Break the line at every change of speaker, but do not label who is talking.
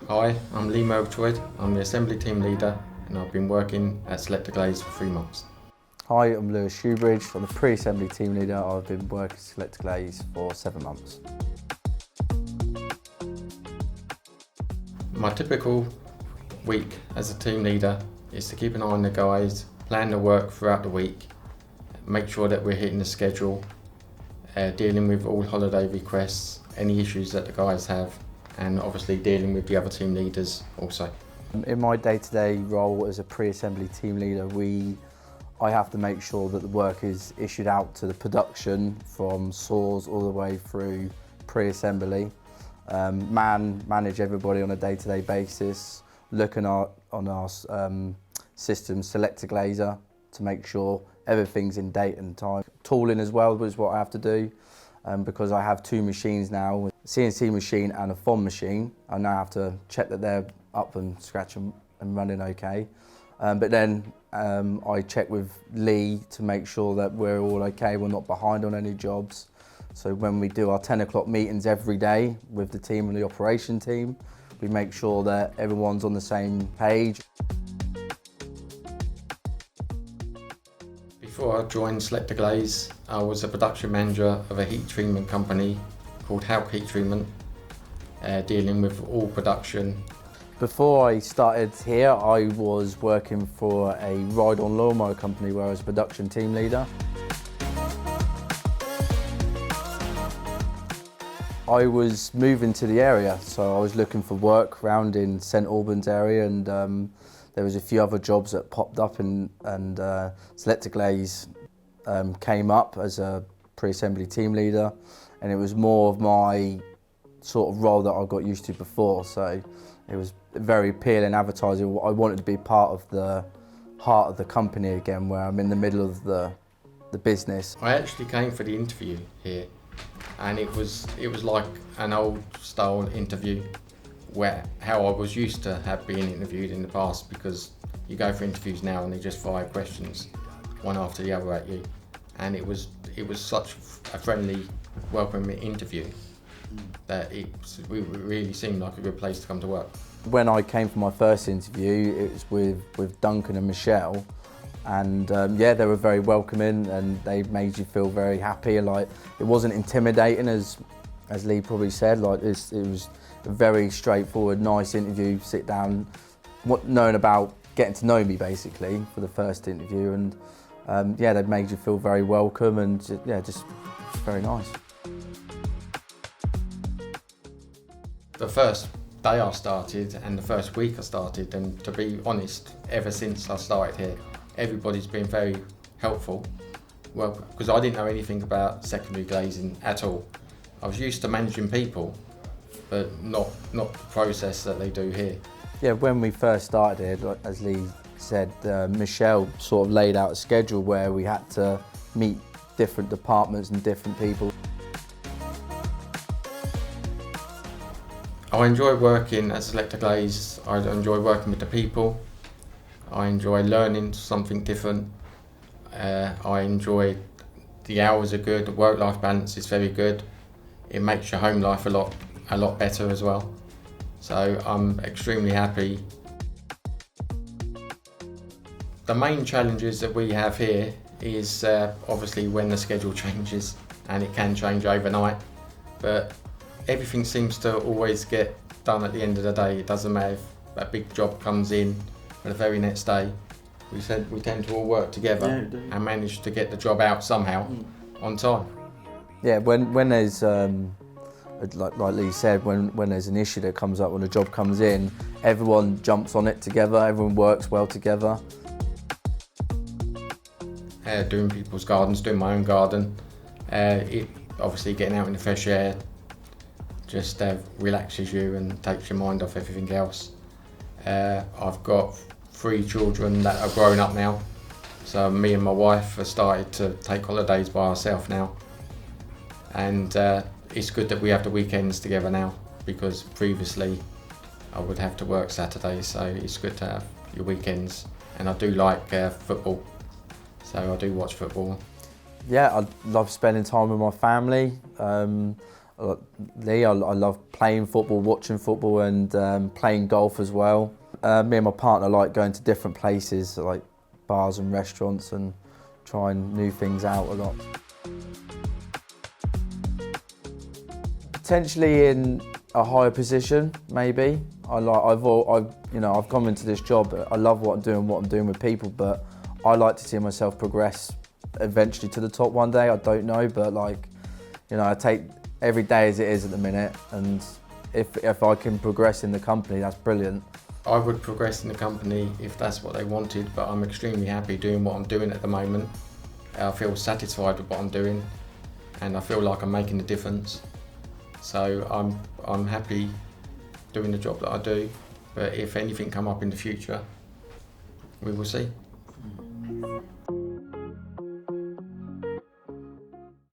Hi, I'm Murgatroyd. I'm the assembly team leader and I've been working at Selectaglaze for 3 months.
Hi, I'm Lewis Shoobridge. I'm the pre-assembly team leader. I've been working at Selectaglaze for 7 months.
My typical week as a team leader is to keep an eye on the guys, plan the work throughout the week, make sure that we're hitting the schedule, dealing with all holiday requests, any issues that the guys have, and obviously dealing with the other team leaders also.
In my day-to-day role as a pre-assembly team leader, I have to make sure that the work is issued out to the production from saws all the way through pre-assembly. Manage everybody on a day-to-day basis, looking on our system Selectaglaze to make sure everything's in date and time. Tooling as well is what I have to do because I have 2 machines now, a CNC machine and a FOM machine. I now have to check that they're up and scratch and running okay. But then I check with Lee to make sure that we're all okay, we're not behind on any jobs. So when we do our 10 o'clock meetings every day with the team and the operation team, we make sure that everyone's on the same page.
Before I joined Selectaglaze, I was a production manager of a heat treatment company called Halk Heat Treatment, dealing with all production.
Before I started here, I was working for a ride-on lawnmower company where I was a production team leader. I was moving to the area, so I was looking for work around in St Albans area, and there was a few other jobs that popped up, and Selectaglaze came up as a pre-assembly team leader, and it was more of my sort of role that I got used to before, so it was very appealing advertising. I wanted to be part of the heart of the company again, where I'm in the middle of the business.
I actually came for the interview here, and it was like an old style interview, where how I was used to have been interviewed in the past, because you go for interviews now and they just fire questions one after the other at you, and it was such a friendly, welcoming interview that it really seemed like a good place to come to work.
When I came for my first interview, it was with Duncan and Michelle, and yeah, they were very welcoming and they made you feel very happy. Like, it wasn't intimidating, as Lee probably said. Like, it was a very straightforward, nice interview. Sit down, knowing about getting to know me basically for the first interview, and yeah, they made you feel very welcome, and yeah, just very nice.
The first day I started and the first week I started, and to be honest, ever since I started here, everybody's been very helpful. Well, because I didn't know anything about secondary glazing at all. I was used to managing people, but not the process that they do here. Yeah,
when we first started here, as Lee said, Michelle sort of laid out a schedule where we had to meet different departments and different people.
I enjoy working at Selectaglaze. I enjoy working with the people. I enjoy learning something different. I enjoy the hours are good, the work-life balance is very good. It makes your home life a lot better as well. So I'm extremely happy. The main challenges that we have here is obviously when the schedule changes, and it can change overnight, but everything seems to always get done at the end of the day. It doesn't matter if a big job comes in for the very next day. We tend to all work together and manage to get the job out somehow on time.
Yeah, when there's, like Lee said, when there's an issue that comes up, when a job comes in, everyone jumps on it together, everyone works well together.
Doing people's gardens, doing my own garden, obviously getting out in the fresh air just relaxes you and takes your mind off everything else. I've got 3 children that are grown up now, so me and my wife have started to take holidays by ourselves now, and it's good that we have the weekends together now, because previously I would have to work Saturdays, so it's good to have your weekends. And I do like football, so I do watch football.
Yeah, I love spending time with my family. Lee, I love playing football, watching football, and playing golf as well. Me and my partner like going to different places, like bars and restaurants, and trying new things out a lot. Potentially in a higher position, maybe. I've come into this job. I love what I'm doing with people, but I like to see myself progress eventually to the top one day. I don't know, but I take every day as it is at the minute, and if I can progress in the company, that's brilliant.
I would progress in the company if that's what they wanted, but I'm extremely happy doing what I'm doing at the moment. I feel satisfied with what I'm doing, and I feel like I'm making a difference. So I'm happy doing the job that I do, but if anything come up in the future, we will see.